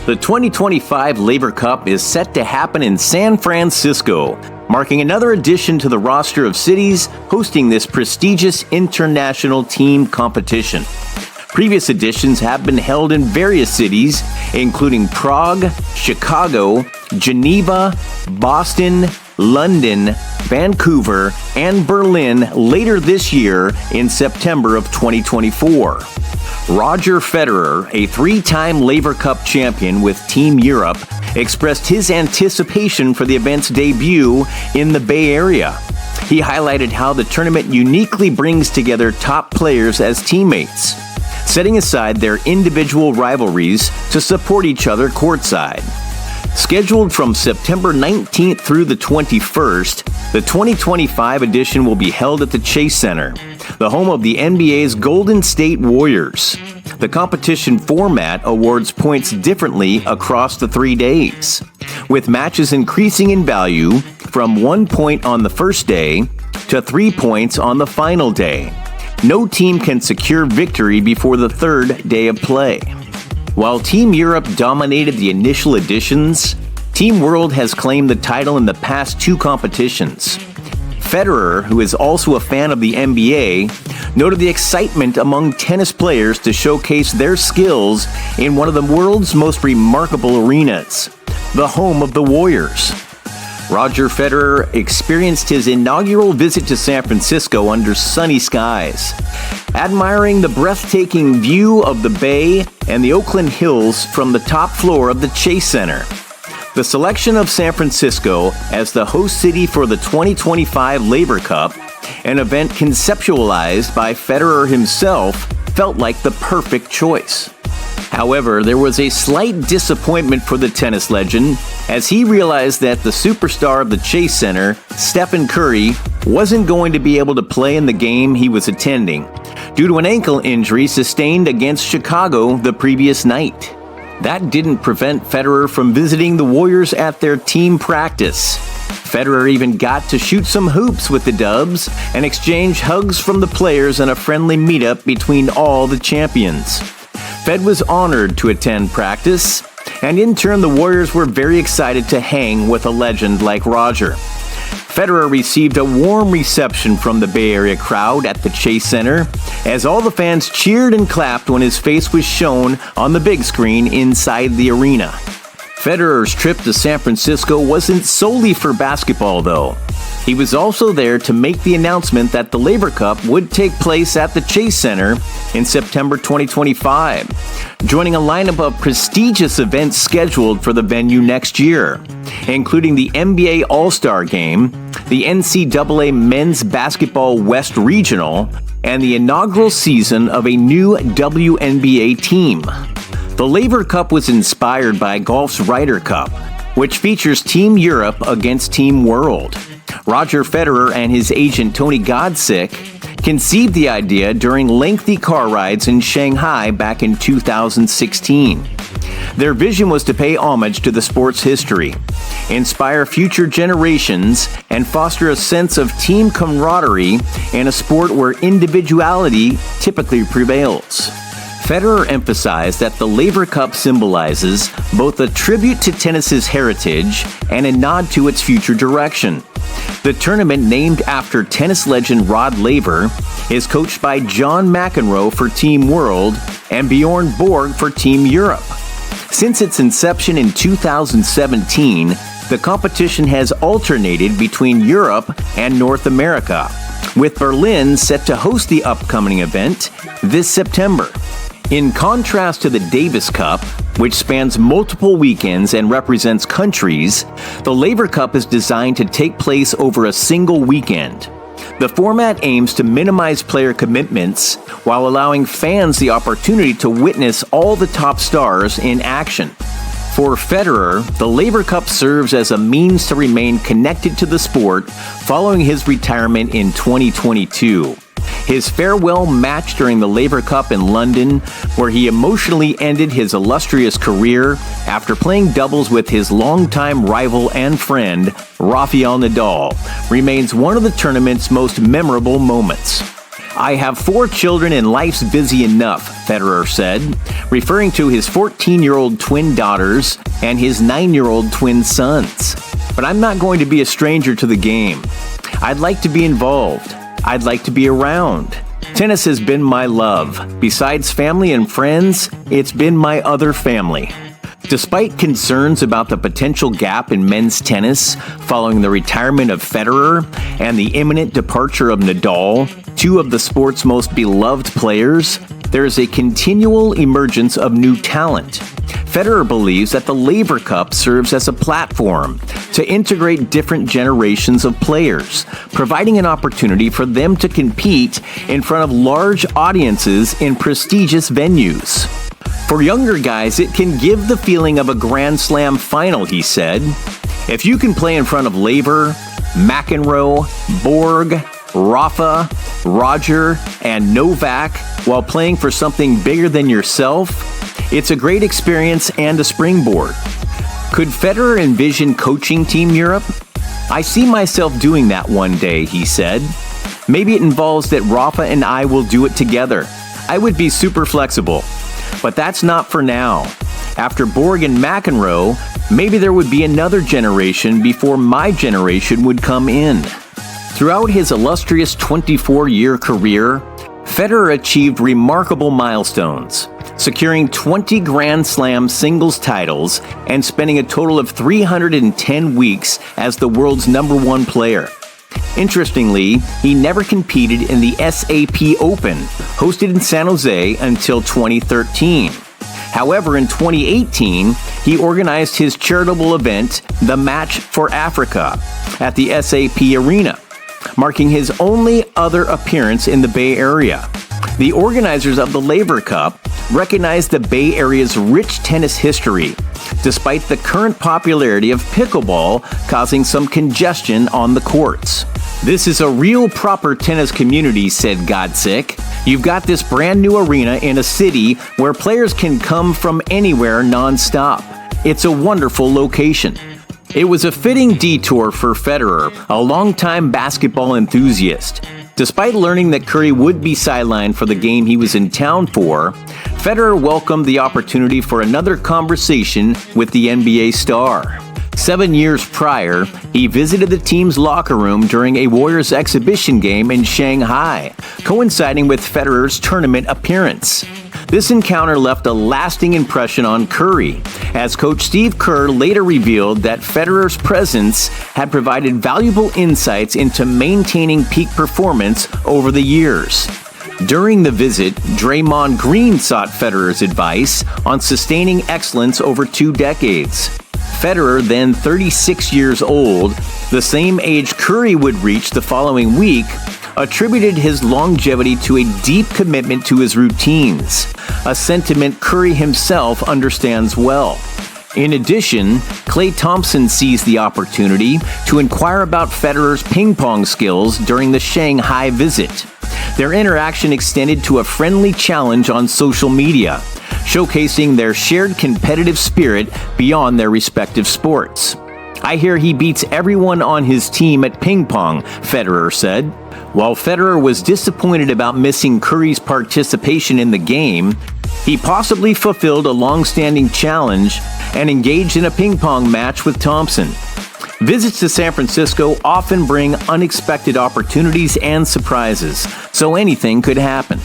The 2025 Laver Cup is set to happen in San Francisco, marking another addition to the roster of cities hosting this prestigious international team competition. Previous editions have been held in various cities, including Prague, Chicago, Geneva, Boston, London, Vancouver, and Berlin later this year in September of 2024. Roger Federer, a three-time Laver Cup champion with Team Europe, expressed his anticipation for the event's debut in the Bay Area. He highlighted how the tournament uniquely brings together top players as teammates, setting aside their individual rivalries to support each other courtside. Scheduled from September 19th through the 21st, the 2025 edition will be held at the Chase Center, the home of the NBA's Golden State Warriors. The competition format awards points differently across the 3 days, with matches increasing in value from 1 point on the first day to 3 points on the final day. No team can secure victory before the third day of play. While Team Europe dominated the initial editions, Team World has claimed the title in the past two competitions. Federer, who is also a fan of the NBA, noted the excitement among tennis players to showcase their skills in one of the world's most remarkable arenas, the home of the Warriors. Roger Federer experienced his inaugural visit to San Francisco under sunny skies, admiring the breathtaking view of the Bay and the Oakland Hills from the top floor of the Chase Center. The selection of San Francisco as the host city for the 2025 Laver Cup, an event conceptualized by Federer himself, felt like the perfect choice. However, there was a slight disappointment for the tennis legend as he realized that the superstar of the Chase Center, Stephen Curry, wasn't going to be able to play in the game he was attending due to an ankle injury sustained against Chicago the previous night. That didn't prevent Federer from visiting the Warriors at their team practice. Federer even got to shoot some hoops with the Dubs and exchange hugs from the players in a friendly meetup between all the champions. Fed was honored to attend practice, and in turn the Warriors were very excited to hang with a legend like Roger. Federer received a warm reception from the Bay Area crowd at the Chase Center as all the fans cheered and clapped when his face was shown on the big screen inside the arena. Federer's trip to San Francisco wasn't solely for basketball, though. He was also there to make the announcement that the Laver Cup would take place at the Chase Center in September 2025, joining a lineup of prestigious events scheduled for the venue next year, including the NBA All-Star Game, the NCAA Men's Basketball West Regional, and the inaugural season of a new WNBA team. The Laver Cup was inspired by golf's Ryder Cup, which features Team Europe against Team World. Roger Federer and his agent Tony Godsick conceived the idea during lengthy car rides in Shanghai back in 2016. Their vision was to pay homage to the sport's history, inspire future generations, and foster a sense of team camaraderie in a sport where individuality typically prevails. Federer emphasized that the Laver Cup symbolizes both a tribute to tennis's heritage and a nod to its future direction. The tournament, named after tennis legend Rod Laver, is coached by John McEnroe for Team World and Bjorn Borg for Team Europe. Since its inception in 2017, the competition has alternated between Europe and North America, with Berlin set to host the upcoming event this September. In contrast to the Davis Cup, which spans multiple weekends and represents countries, the Laver Cup is designed to take place over a single weekend. The format aims to minimize player commitments while allowing fans the opportunity to witness all the top stars in action. For Federer, the Laver Cup serves as a means to remain connected to the sport following his retirement in 2022. His farewell match during the Laver Cup in London, where he emotionally ended his illustrious career after playing doubles with his longtime rival and friend, Rafael Nadal, remains one of the tournament's most memorable moments. "I have 4 children and life's busy enough," Federer said, referring to his 14-year-old twin daughters and his 9-year-old twin sons. "But I'm not going to be a stranger to the game. I'd like to be involved. I'd like to be around. Tennis has been my love. Besides family and friends, it's been my other family." Despite concerns about the potential gap in men's tennis following the retirement of Federer and the imminent departure of Nadal, 2 of the sport's most beloved players, there is a continual emergence of new talent. Federer believes that the Laver Cup serves as a platform to integrate different generations of players, providing an opportunity for them to compete in front of large audiences in prestigious venues. "For younger guys, it can give the feeling of a Grand Slam final," he said. "If you can play in front of Laver, McEnroe, Borg, Rafa, Roger, and Novak while playing for something bigger than yourself, it's a great experience and a springboard." Could Federer envision coaching Team Europe? "I see myself doing that one day," he said. "Maybe it involves that Rafa and I will do it together. I would be super flexible. But that's not for now. After Borg and McEnroe, maybe there would be another generation before my generation would come in." Throughout his illustrious 24-year career, Federer achieved remarkable milestones, securing 20 Grand Slam singles titles and spending a total of 310 weeks as the world's #1 player. Interestingly, he never competed in the SAP Open, hosted in San Jose until 2013. However, in 2018, he organized his charitable event, The Match for Africa, at the SAP Arena, marking his only other appearance in the Bay Area. The organizers of the Laver Cup recognized the Bay Area's rich tennis history, despite the current popularity of pickleball causing some congestion on the courts. "This is a real proper tennis community," said Godsick. "You've got this brand new arena in a city where players can come from anywhere non-stop. It's a wonderful location." It was a fitting detour for Federer, a longtime basketball enthusiast. Despite learning that Curry would be sidelined for the game he was in town for, Federer welcomed the opportunity for another conversation with the NBA star. 7 years prior, he visited the team's locker room during a Warriors exhibition game in Shanghai, coinciding with Federer's tournament appearance. This encounter left a lasting impression on Curry, as Coach Steve Kerr later revealed that Federer's presence had provided valuable insights into maintaining peak performance over the years. During the visit, Draymond Green sought Federer's advice on sustaining excellence over 2 decades. Federer, then 36 years old, the same age Curry would reach the following week, attributed his longevity to a deep commitment to his routines, a sentiment Curry himself understands well. In addition, Klay Thompson seized the opportunity to inquire about Federer's ping pong skills during the Shanghai visit. Their interaction extended to a friendly challenge on social media, showcasing their shared competitive spirit beyond their respective sports. "I hear he beats everyone on his team at ping pong," Federer said. While Federer was disappointed about missing Curry's participation in the game, he possibly fulfilled a long-standing challenge and engaged in a ping pong match with Thompson. Visits to San Francisco often bring unexpected opportunities and surprises, so anything could happen.